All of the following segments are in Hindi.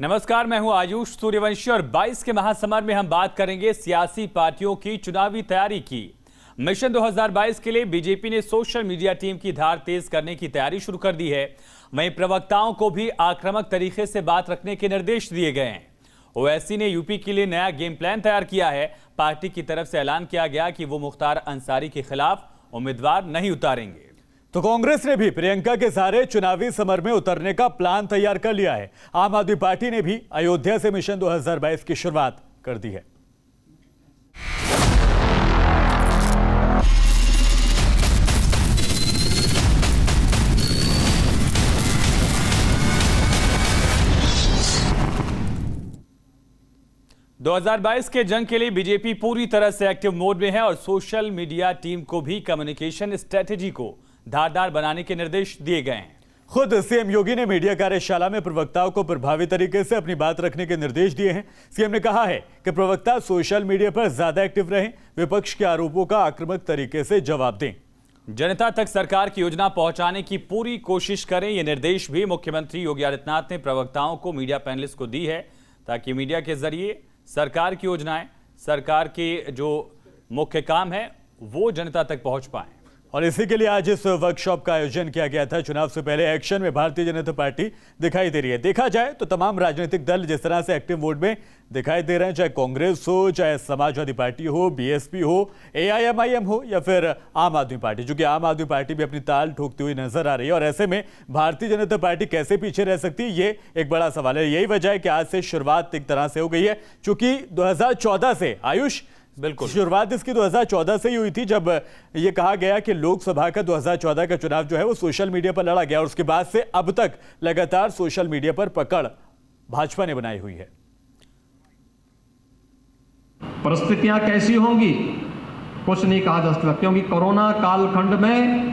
नमस्कार, मैं हूं आयुष सूर्यवंशी और 22 के महासमर में हम बात करेंगे सियासी पार्टियों की चुनावी तैयारी की। मिशन 2022 के लिए बीजेपी ने सोशल मीडिया टीम की धार तेज करने की तैयारी शुरू कर दी है। वहीं प्रवक्ताओं को भी आक्रामक तरीके से बात रखने के निर्देश दिए गए हैं। ओवैसी ने यूपी के लिए नया गेम प्लान तैयार किया है। पार्टी की तरफ से ऐलान किया गया कि वो मुख्तार अंसारी के खिलाफ उम्मीदवार नहीं उतारेंगे। तो कांग्रेस ने भी प्रियंका के सहारे चुनावी समर में उतरने का प्लान तैयार कर लिया है। आम आदमी पार्टी ने भी अयोध्या से मिशन 2022 की शुरुआत कर दी है। दो 2022 के जंग के लिए बीजेपी पूरी तरह से एक्टिव मोड में है और सोशल मीडिया टीम को भी कम्युनिकेशन स्ट्रेटेजी को धारदार बनाने के निर्देश दिए गए हैं। खुद सीएम योगी ने मीडिया कार्यशाला में प्रवक्ताओं को प्रभावी तरीके से अपनी बात रखने के निर्देश दिए हैं। सीएम ने कहा है कि प्रवक्ता सोशल मीडिया पर ज्यादा एक्टिव रहें, विपक्ष के आरोपों का आक्रामक तरीके से जवाब दें, जनता तक सरकार की योजना पहुंचाने की पूरी कोशिश करें। ये निर्देश भी मुख्यमंत्री योगी आदित्यनाथ ने प्रवक्ताओं को मीडिया पैनलिस्ट को दी है, ताकि मीडिया के जरिए सरकार की योजनाएं, सरकार के जो मुख्य काम है वो जनता तक पहुंच पाए। और इसी के लिए आज इस वर्कशॉप का आयोजन किया गया था। चुनाव से पहले एक्शन में भारतीय जनता पार्टी दिखाई दे रही है। देखा जाए तो तमाम राजनीतिक दल जिस तरह से एक्टिव मोड में दिखाई दे रहे हैं, चाहे कांग्रेस हो, चाहे समाजवादी पार्टी हो, बीएसपी हो, एआईएमआईएम हो या फिर आम आदमी पार्टी, जो कि आम आदमी पार्टी भी अपनी ताल ठोकती हुई नजर आ रही है। और ऐसे में भारतीय जनता पार्टी कैसे पीछे रह सकती है, ये एक बड़ा सवाल है। यही वजह है कि आज से शुरुआत एक तरह से हो गई है, चूंकि 2014 से आयुष बिल्कुल शुरुआत इसकी 2014 से ही हुई थी, जब यह कहा गया कि लोकसभा का 2014 का चुनाव जो है वो सोशल मीडिया पर लड़ा गया और उसके बाद से अब तक लगातार सोशल मीडिया पर पकड़ भाजपा ने बनाई हुई है। परिस्थितियां कैसी होंगी कुछ नहीं कहा जा सकता, क्योंकि कोरोना कालखंड में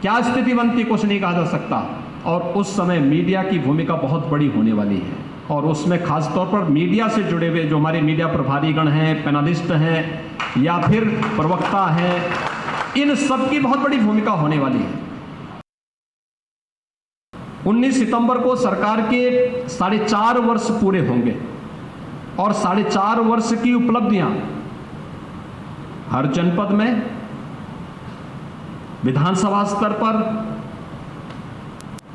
क्या स्थिति बनती कुछ नहीं कहा जा सकता। और उस समय मीडिया की भूमिका बहुत बड़ी होने वाली है, और उसमें खासतौर पर मीडिया से जुड़े हुए जो हमारे मीडिया प्रभारीगण हैं, पैनलिस्ट हैं या फिर प्रवक्ता हैं, इन सब की बहुत बड़ी भूमिका होने वाली है। 19 सितंबर को सरकार के 4.5 वर्ष पूरे होंगे और 4.5 वर्ष की उपलब्धियां हर जनपद में, विधानसभा स्तर पर,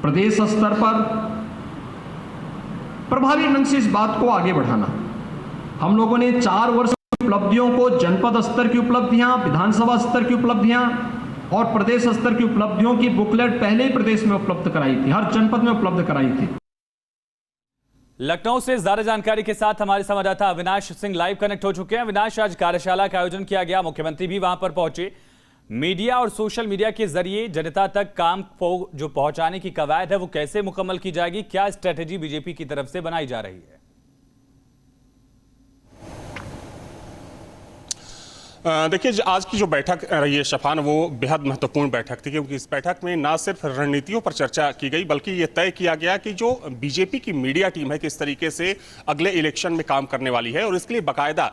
प्रदेश स्तर पर प्रभावी ढंग से इस बात को आगे बढ़ाना। हम लोगों ने 4 वर्ष की उपलब्धियों को, जनपद स्तर की उपलब्धियां, विधानसभा स्तर की उपलब्धियां और प्रदेश स्तर की उपलब्धियों की बुकलेट पहले ही प्रदेश में उपलब्ध कराई थी, हर जनपद में उपलब्ध कराई थी। लखनऊ से ज्यादा जानकारी के साथ हमारे संवाददाता अविनाश सिंह लाइव कनेक्ट हो चुके हैं। अविनाश, आज कार्यशाला का आयोजन किया गया, मुख्यमंत्री भी वहां पर पहुंचे। मीडिया और सोशल मीडिया के जरिए जनता तक काम को जो पहुंचाने की कवायद है वो कैसे मुकम्मल की जाएगी, क्या स्ट्रेटेजी बीजेपी की तरफ से बनाई जा रही है? देखिए, आज की जो बैठक रही है शफान, वो बेहद महत्वपूर्ण बैठक थी, क्योंकि इस बैठक में ना सिर्फ रणनीतियों पर चर्चा की गई बल्कि ये तय किया गया कि जो बीजेपी की मीडिया टीम है किस तरीके से अगले इलेक्शन में काम करने वाली है। और इसके लिए बाकायदा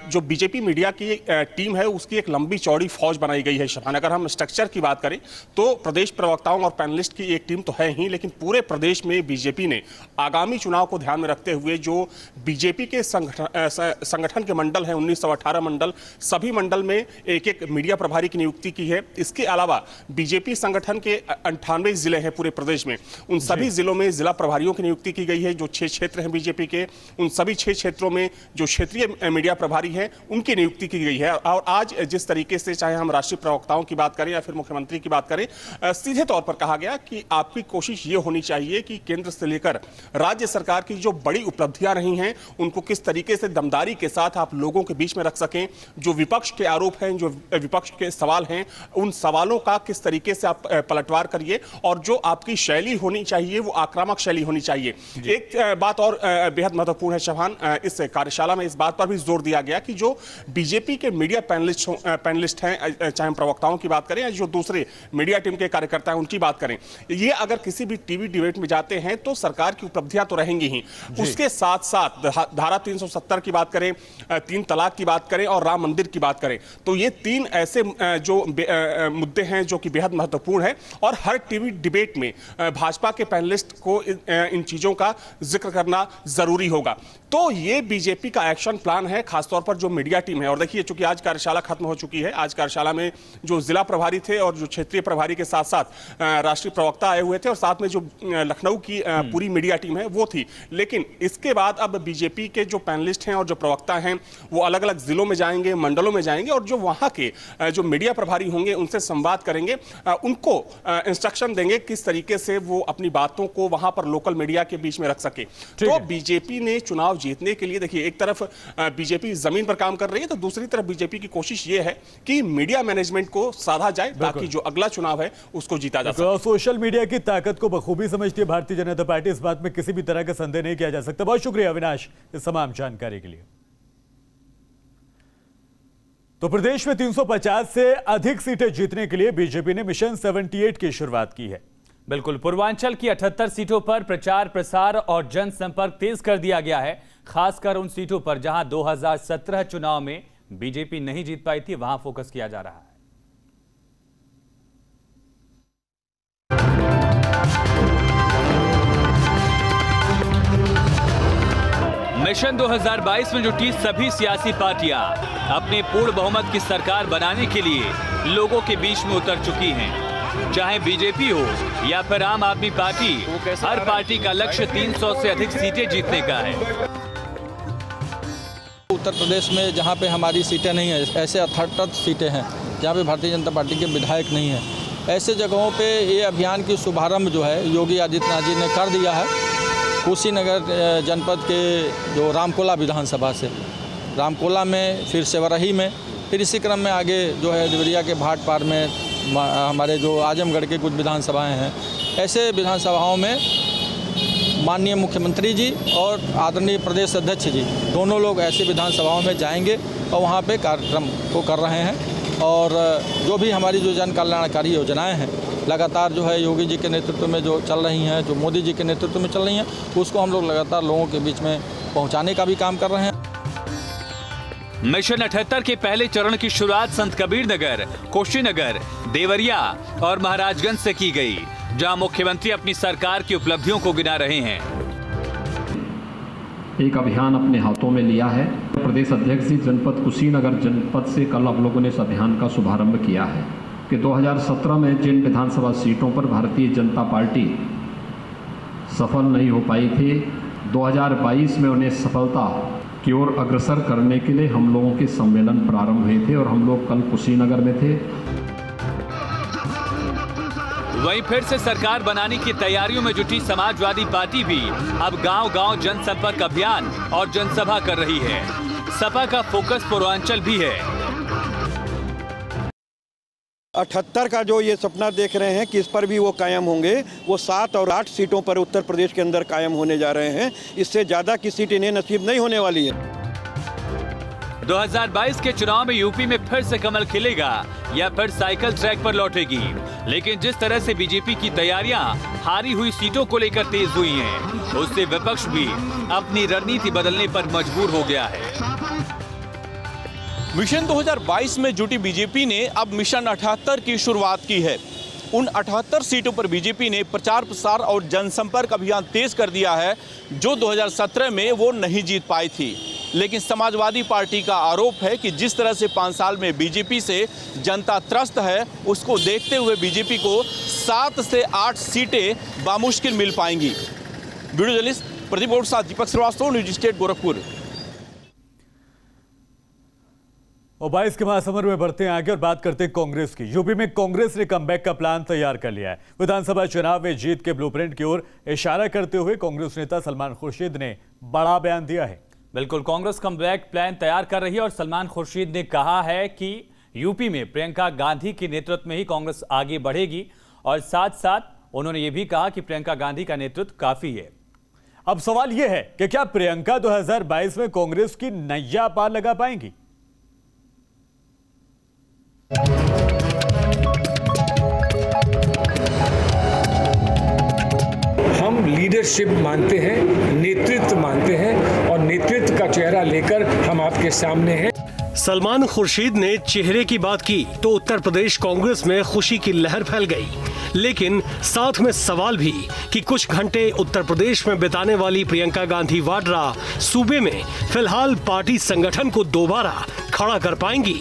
जो बीजेपी मीडिया की टीम है उसकी एक लंबी चौड़ी फौज बनाई गई है। शफान, अगर हम स्ट्रक्चर की बात करें तो प्रदेश प्रवक्ताओं और पैनलिस्ट की एक टीम तो है ही, लेकिन पूरे प्रदेश में बीजेपी ने आगामी चुनाव को ध्यान में रखते हुए जो बीजेपी के संगठन के मंडल हैं, 1918 मंडल, सभी मंडल में एक एक मीडिया प्रभारी की नियुक्ति की है। इसके अलावा बीजेपी संगठन के 98 जिले हैं पूरे प्रदेश में, उन सभी जिलों में जिला प्रभारियों की नियुक्ति की गई है। जो 6 क्षेत्र हैं बीजेपी के, उन सभी 6 क्षेत्रों में जो क्षेत्रीय मीडिया प्रभारी हैं उनकी नियुक्ति की गई है। और आज जिस तरीके से चाहे हम राष्ट्रीय प्रवक्ताओं की बात करें या फिर मुख्यमंत्री की बात करें, सीधे तौर पर कहा गया कि आपकी कोशिश ये होनी चाहिए कि केंद्र से लेकर राज्य सरकार की जो बड़ी उपलब्धियां रही हैं उनको किस तरीके से दमदारी के साथ आप लोगों के बीच में रख सकें। जो विपक्ष के आरोप हैं, जो विपक्ष के सवाल हैं, उन सवालों का किस तरीके से आप पलटवार करिए, और जो आपकी शैली होनी चाहिए वो आक्रामक शैली होनी चाहिए। एक बात और बेहद महत्वपूर्ण है शफान, इस कार्यशाला में इस बात पर भी जोर दिया गया कि जो बीजेपी के मीडिया पैनलिस्ट हैं, चाहे हम प्रवक्ताओं की बात करें या जो दूसरे मीडिया टीम के कार्यकर्ता हैं उनकी बात करें, ये अगर किसी भी टीवी डिबेट में जाते हैं तो सरकार की उपलब्धियां तो रहेंगी ही, उसके साथ साथ धारा 370 की बात करें, 3 तलाक की बात करें और राम मंदिर की बात करें तो ये 3 ऐसे जो मुद्दे हैं जो कि बेहद महत्वपूर्ण है और हर टीवी डिबेट में भाजपा के पैनलिस्ट को इन चीजों का जिक्र करना जरूरी होगा। तो ये बीजेपी का एक्शन प्लान है, खासतौर पर जो मीडिया टीम है। और देखिए, चूंकि आज कार्यशाला खत्म हो चुकी है, आज कार्यशाला में जो जिला प्रभारी थे और जो क्षेत्रीय प्रभारी के साथ साथ राष्ट्रीय प्रवक्ता आए हुए थे और साथ में जो लखनऊ की पूरी मीडिया टीम है वो थी। लेकिन इसके बाद अब बीजेपी के जो पैनलिस्ट हैं और जो प्रवक्ता हैं वो अलग अलग जिलों में जाएंगे, मंडलों में जाएंगे और जो वहां के जो मीडिया प्रभारी होंगे उनसे संवाद करेंगे, उनको इंस्ट्रक्शन देंगे किस तरीके से वो अपनी बातों को वहां पर लोकल मीडिया के बीच में रख सके। तो बीजेपी ने चुनाव जीतने के लिए, देखिए, एक तरफ बीजेपी जमीन पर काम कर रही है तो दूसरी तरफ बीजेपी की कोशिश ये है कि मीडिया मैनेजमेंट को साधा जाए ताकि जो अगला चुनाव है उसको जीता जा सके। सोशल मीडिया की ताकत को बखूबी समझती है भारतीय जनता पार्टी, इस बात में किसी भी तरह का संदेह नहीं किया जा सकता। बहुत शुक्रिया अविनाश इस तमाम जानकारी के लिए। तो प्रदेश में 350 से अधिक सीटें जीतने के लिए बीजेपी ने मिशन 78 की शुरुआत की है। बिल्कुल, पूर्वांचल की 78 सीटों पर प्रचार प्रसार और जनसंपर्क तेज कर दिया गया है। खासकर उन सीटों पर जहां 2017 चुनाव में बीजेपी नहीं जीत पाई थी, वहां फोकस किया जा रहा है। मिशन 2022 में जुटी सभी सियासी पार्टियां अपने पूर्ण बहुमत की सरकार बनाने के लिए लोगों के बीच में उतर चुकी हैं। चाहे बीजेपी हो या फिर आम आदमी पार्टी, हर पार्टी का लक्ष्य 300 से अधिक सीटें जीतने का है। उत्तर प्रदेश में जहां पे हमारी सीटें नहीं है, ऐसे 78 सीटें हैं जहां पे भारतीय जनता पार्टी के विधायक नहीं है, ऐसे जगहों पे ये अभियान की शुभारंभ जो है योगी आदित्यनाथ जी ने कर दिया है। कुशीनगर जनपद के जो रामकोला विधानसभा से, रामकोला में, फिर सेवरही में, फिर इसी क्रम में आगे जो है देवरिया के भाट पार में हमारे जो आजमगढ़ के कुछ विधानसभाएं हैं, ऐसे विधानसभाओं में माननीय मुख्यमंत्री जी और आदरणीय प्रदेश अध्यक्ष जी दोनों लोग ऐसे विधानसभाओं में जाएंगे और वहाँ पे कार्यक्रम को कर रहे हैं। और जो भी हमारी जो जन कल्याणकारी योजनाएं हैं लगातार जो है योगी जी के नेतृत्व में जो चल रही हैं, जो मोदी जी के नेतृत्व में चल रही हैं, उसको हम लोग लगातार लोगों के बीच में पहुँचाने का भी काम कर रहे हैं। मिशन 78 के पहले चरण की शुरुआत संत कबीर नगर, कुशीनगर, देवरिया और महाराजगंज से की गई, जहां मुख्यमंत्री अपनी सरकार की उपलब्धियों को गिना रहे हैं। एक अभियान अपने हाथों में लिया है। प्रदेश अध्यक्ष जी जनपद कुशीनगर जनपद से कल आप लोगों ने इस अभियान का शुभारंभ किया है कि 2017 में जिन विधानसभा सीटों पर भारतीय जनता पार्टी सफल नहीं हो पाई थी, 2022 में उन्हें सफलता की ओर अग्रसर करने के लिए हम लोगों के सम्मेलन प्रारंभ हुए थे और हम लोग कल कुशीनगर में थे। वहीं फिर से सरकार बनाने की तैयारियों में जुटी समाजवादी पार्टी भी अब गांव-गांव जनसंपर्क अभियान और जनसभा कर रही है। सपा का फोकस पूर्वांचल भी है। 78 का जो ये सपना देख रहे हैं कि इस पर भी वो कायम होंगे, वो 7 और 8 सीटों पर उत्तर प्रदेश के अंदर कायम होने जा रहे हैं। इससे ज़्यादा की सीट इन्हें नसीब नहीं होने वाली है। 2022 के चुनाव में यूपी में फिर से कमल खिलेगा या फिर साइकिल ट्रैक पर लौटेगी। लेकिन जिस तरह से बीजेपी की तैयारियां हारी हुई सीटों को लेकर तेज हुई हैं, उससे विपक्ष भी अपनी रणनीति बदलने पर मजबूर हो गया है। मिशन 2022 में जुटी बीजेपी ने अब मिशन 78 की शुरुआत की है। उन 78 सीटों पर बीजेपी ने प्रचार प्रसार और जनसंपर्क अभियान तेज कर दिया है, जो 2017 में वो नहीं जीत पाई थी। लेकिन समाजवादी पार्टी का आरोप है कि जिस तरह से 5 साल में बीजेपी से जनता त्रस्त है, उसको देखते हुए बीजेपी को 7 से 8 सीटें बामुश्किल मिल पाएंगी। वीडियो जर्नलिस्ट प्रदीप और साथ दीपक श्रीवास्तव, न्यूज स्टेट गोरखपुर। और 22 के महासमर में बढ़ते हैं आगे और बात करते हैं कांग्रेस की। यूपी में कांग्रेस ने कमबैक का प्लान तैयार कर लिया है। विधानसभा चुनाव में जीत के ब्लूप्रिंट की ओर इशारा करते हुए कांग्रेस नेता सलमान खुर्शीद ने बड़ा बयान दिया है। बिल्कुल, कांग्रेस कमबैक प्लान तैयार कर रही है और सलमान खुर्शीद ने कहा है कि यूपी में प्रियंका गांधी के नेतृत्व में ही कांग्रेस आगे बढ़ेगी और साथ साथ उन्होंने ये भी कहा कि प्रियंका गांधी का नेतृत्व काफी है। अब सवाल यह है कि क्या प्रियंका 2022 में कांग्रेस की नैया पार लगा पाएंगी? हम लीडरशिप मानते हैं, नेतृत्व मानते हैं और नेतृत्व फिफ्थ का चेहरा लेकर हम आपके सामने हैं। सलमान खुर्शीद ने चेहरे की बात की तो उत्तर प्रदेश कांग्रेस में खुशी की लहर फैल गई, लेकिन साथ में सवाल भी कि कुछ घंटे उत्तर प्रदेश में बिताने वाली प्रियंका गांधी वाड्रा सूबे में फिलहाल पार्टी संगठन को दोबारा खड़ा कर पाएंगी।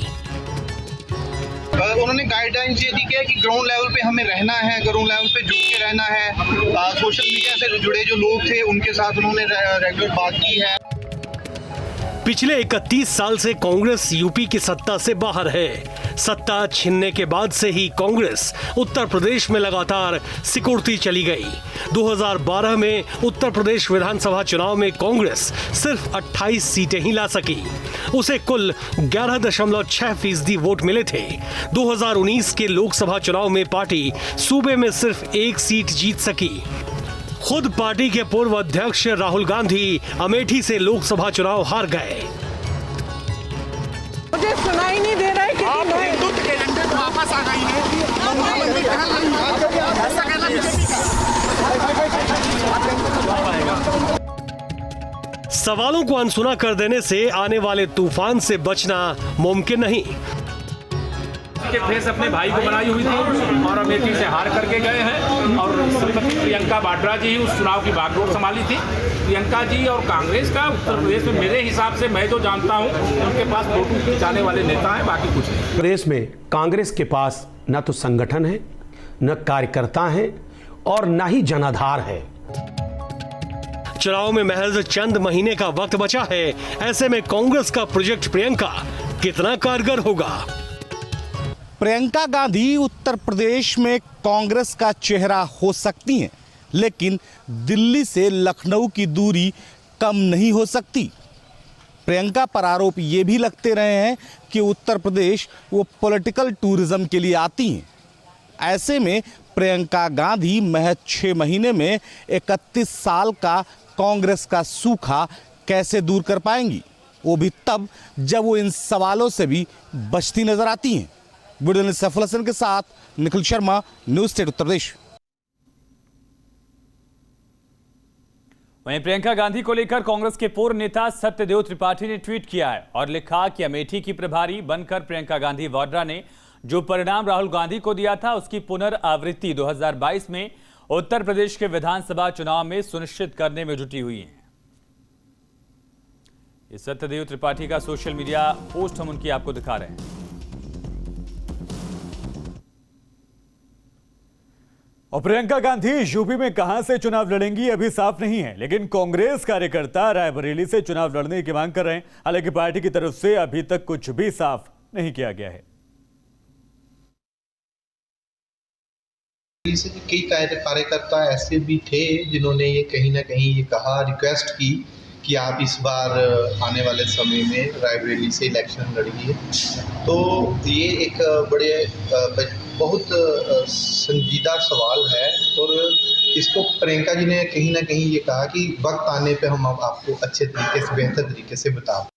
उन्होंने गाइडलाइंस ये दी है कि ग्राउंड लेवल पे हमें रहना है, ग्राउंड लेवल पे जुड़ के रहना है। सोशल मीडिया से जुड़े जो लोग थे उनके साथ उन्होंने रेगुलर बात की है। पिछले 31 साल से कांग्रेस यूपी की सत्ता से बाहर है। सत्ता छीनने के बाद से ही कांग्रेस उत्तर प्रदेश में लगातार सिकुड़ती चली गई। 2012 में उत्तर प्रदेश विधानसभा चुनाव में कांग्रेस सिर्फ 28 सीटें ही ला सकी। उसे कुल 11.6% वोट मिले थे। 2019 के लोकसभा चुनाव में पार्टी सूबे में सिर्फ 1 सीट जीत सकी। खुद पार्टी के पूर्व अध्यक्ष राहुल गांधी अमेठी से लोकसभा चुनाव हार गए। मुझे सुनाई नहीं दे रहा है कि आप हिंदुत्व के एजेंडे को वापस आ गई है। सवालों को अनसुना कर देने से आने वाले तूफान से बचना मुमकिन नहीं। के फेस अपने भाई को बनाई हुई थी और अमेठी से हार करके गए हैं और श्रीमती प्रियंका वाड्रा जी ही उस चुनाव की बागडोर संभाली थी। प्रियंका जी और कांग्रेस का उत्तर प्रदेश में मेरे हिसाब से मैं जो जानता हूं उनके पास फोटो खिंचाने वाले नेता हैं, बाकी कुछ नहीं। प्रदेश में कांग्रेस के पास न तो संगठन है, न कार्यकर्ता है और न ही जनाधार है। चुनाव में महज चंद महीने का वक्त बचा है। ऐसे में कांग्रेस का प्रोजेक्ट प्रियंका कितना कारगर होगा? प्रियंका गांधी उत्तर प्रदेश में कांग्रेस का चेहरा हो सकती हैं, लेकिन दिल्ली से लखनऊ की दूरी कम नहीं हो सकती। प्रियंका पर आरोप ये भी लगते रहे हैं कि उत्तर प्रदेश वो पॉलिटिकल टूरिज्म के लिए आती हैं। ऐसे में प्रियंका गांधी महज 6 महीने में 31 साल का कांग्रेस का सूखा कैसे दूर कर पाएंगी, वो भी तब जब वो इन सवालों से भी बचती नजर आती हैं। वीडियो जर्नलिस्ट सैफुल हसन के साथ निखिल शर्मा, न्यूज स्टेट उत्तर प्रदेश। वहीं प्रियंका गांधी को लेकर कांग्रेस के पूर्व नेता सत्यदेव त्रिपाठी ने ट्वीट किया है और लिखा कि अमेठी की प्रभारी बनकर प्रियंका गांधी वाड्रा ने जो परिणाम राहुल गांधी को दिया था उसकी पुनरावृत्ति 2022 में उत्तर प्रदेश के विधानसभा चुनाव में सुनिश्चित करने में जुटी हुई है। ये सत्यदेव त्रिपाठी का सोशल मीडिया पोस्ट हम उनकी आपको दिखा रहे हैं। और प्रियंका गांधी यूपी में कहां से चुनाव लड़ेंगी अभी साफ नहीं है, लेकिन कांग्रेस कार्यकर्ता रायबरेली से चुनाव लड़ने की मांग कर रहे हैं। हालांकि पार्टी की तरफ से अभी तक कुछ भी साफ नहीं किया गया है। कई कार्यकर्ता ऐसे भी थे जिन्होंने ये कहीं ना कहीं ये कहा, रिक्वेस्ट की कि आप इस बार आने वाले समय में रायबरेली से इलेक्शन लड़िए। तो ये एक बहुत संजीदा सवाल है और इसको प्रियंका जी ने कहीं ना कहीं ये कहा कि वक्त आने पे हम आपको अच्छे तरीके से, बेहतर तरीके से बता।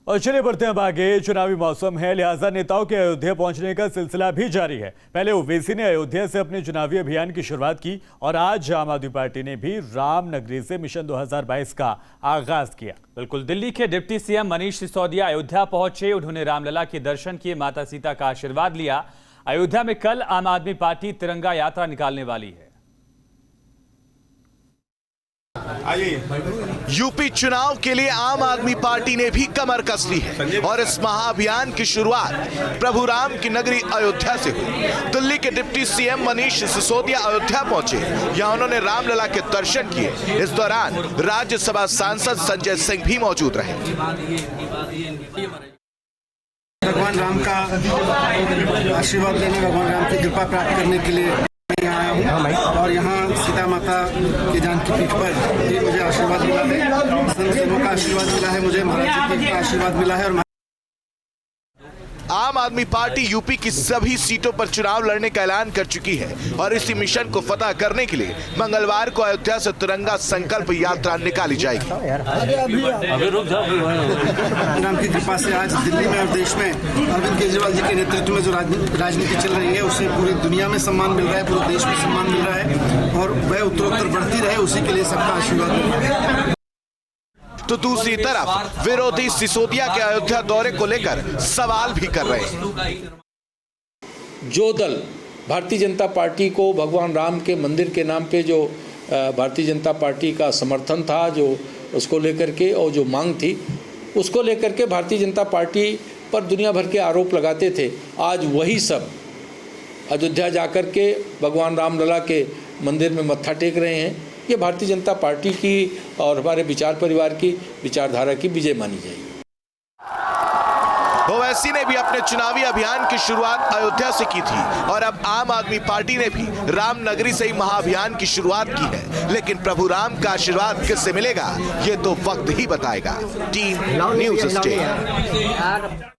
और चलिए बढ़ते हैं अब आगे। चुनावी मौसम है, लिहाजा नेताओं के अयोध्या पहुंचने का सिलसिला भी जारी है। पहले ओवैसी ने अयोध्या से अपने चुनावी अभियान की शुरुआत की और आज आम आदमी पार्टी ने भी रामनगरी से मिशन 2022 का आगाज किया। बिल्कुल, दिल्ली के डिप्टी सीएम मनीष सिसोदिया अयोध्या पहुंचे। उन्होंने रामलला के दर्शन किए, माता सीता का आशीर्वाद लिया। अयोध्या में कल आम आदमी पार्टी तिरंगा यात्रा निकालने वाली है। यूपी चुनाव के लिए आम आदमी पार्टी ने भी कमर कस ली है और इस महाअभियान की शुरुआत प्रभु राम की नगरी अयोध्या से हुई। दिल्ली के डिप्टी सीएम मनीष सिसोदिया अयोध्या पहुंचे। यहां उन्होंने रामलला के दर्शन किए। इस दौरान राज्यसभा सांसद संजय सिंह भी मौजूद रहे। भगवान राम का आशीर्वाद लेने, भगवान राम की कृपा प्राप्त करने के लिए यहाँ आया हूँ और यहाँ सीता माता के जानकी पीठ पर ये मुझे आशीर्वाद मिला है, संत जनों का आशीर्वाद मिला है, मुझे महाराज जी का आशीर्वाद मिला है। और आम आदमी पार्टी यूपी की सभी सीटों पर चुनाव लड़ने का ऐलान कर चुकी है और इसी मिशन को फतह करने के लिए मंगलवार को अयोध्या से तिरंगा संकल्प यात्रा निकाली जाएगी। राम की कृपा से आज दिल्ली में और देश में अरविंद केजरीवाल जी के नेतृत्व में जो राजनीति चल रही है उससे पूरी दुनिया में सम्मान मिल रहा है, पूरे देश में सम्मान मिल रहा है और वह उत्तरोत्तर बढ़ती रहे, उसी के लिए सबका आशीर्वाद मिल रहा है। तो दूसरी तरफ विरोधी सिसोदिया के अयोध्या दौरे को लेकर सवाल भी कर रहे हैं। जो दल भारतीय जनता पार्टी को भगवान राम के मंदिर के नाम पे जो भारतीय जनता पार्टी का समर्थन था, जो उसको लेकर के और जो मांग थी उसको लेकर के भारतीय जनता पार्टी पर दुनिया भर के आरोप लगाते थे, आज वही सब अयोध्या जाकर के भगवान रामलला के मंदिर में मत्था टेक रहे हैं। ये भारतीय जनता पार्टी की और हमारे विचार परिवार की विचारधारा की विजय मानी जाएगी। ओवैसी ने भी अपने चुनावी अभियान की शुरुआत अयोध्या से की थी और अब आम आदमी पार्टी ने भी रामनगरी से ही महाअभियान की शुरुआत की है, लेकिन प्रभु राम का आशीर्वाद किससे मिलेगा ये तो वक्त ही बताएगा। Team news state.